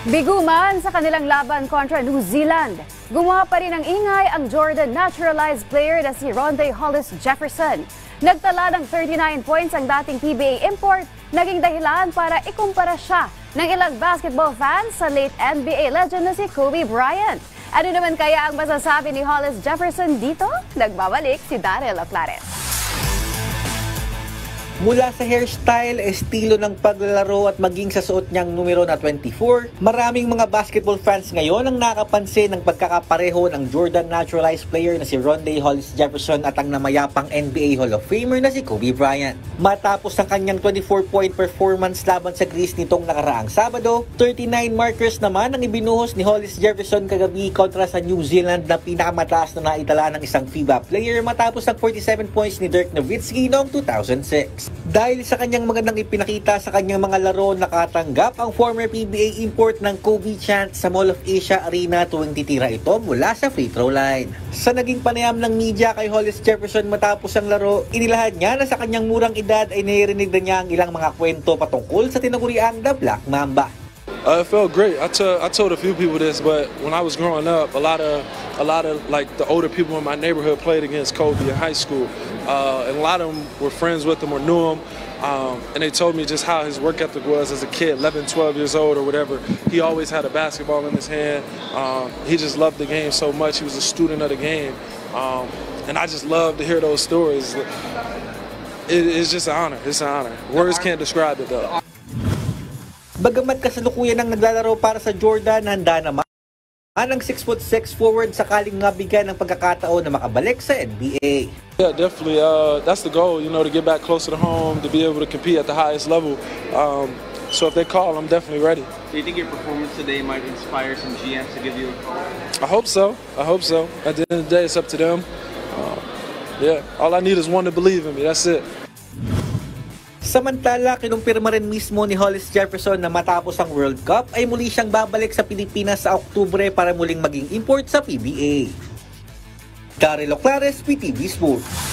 Bigo man sa kanilang laban kontra New Zealand, gumawa pa rin ng ingay ang Jordan naturalized player na si Rondae Hollis Jefferson. Nagtala ng 39 points ang dating PBA import, naging dahilan para ikumpara siya ng ilang basketball fans sa late NBA legend na si Kobe Bryant. Ano naman kaya ang masasabi ni Hollis Jefferson dito? Nagbabalik si Daryl Oclares. Mula sa hairstyle, estilo ng paglalaro at maging sa suot niyang numero na 24, maraming mga basketball fans ngayon ang nakapansin ng pagkakapareho ng Jordan naturalized player na si Rondae Hollis Jefferson at ang namayapang NBA Hall of Famer na si Kobe Bryant. Matapos ang kanyang 24-point performance laban sa Greece nitong nakaraang Sabado, 39 markers naman ang ibinuhos ni Hollis Jefferson kagabi kontra sa New Zealand na pinakamataas na naitala ng isang FIBA player matapos ang 47 points ni Dirk Nowitzki noong 2006. Dahil sa kanyang magandang ipinakita sa kanyang mga laro, nakatanggap ang former PBA import ng Kobe chant sa Mall of Asia Arena tuwing titira ito mula sa free throw line. Sa naging panayam ng media kay Hollis Jefferson matapos ang laro, inilahad niya na sa kanyang murang edad ay naririnig na niya ang ilang mga kwento patungkol sa tinaguriang The Black Mamba. It felt great. I told a few people this, but when I was growing up, a lot of like the older people in my neighborhood played against Kobe in high school, and a lot of them were friends with him or knew him, and they told me just how his work ethic was as a kid, 11, 12 years old or whatever. He always had a basketball in his hand. He just loved the game so much. He was a student of the game, and I just love to hear those stories. It's just an honor. It's an honor. Words can't describe it though. Bagamat kasalukuyan ang naglalaro para sa Jordan, handa naman ang 6'6" forward sakaling mabigyan ng pagkakataon na makabalik sa NBA. Yeah, definitely. That's the goal, to get back closer to home, to be able to compete at the highest level. So if they call, I'm definitely ready. Do you think your performance today might inspire some GMs to give you a call? I hope so. At the end of the day, it's up to them. All I need is one to believe in me. That's it. Samantala, kinumpirma rin mismo ni Hollis Jefferson na matapos ang World Cup ay muli siyang babalik sa Pilipinas sa Oktubre para muling maging import sa PBA. Daryl Oclares, PTV Sports.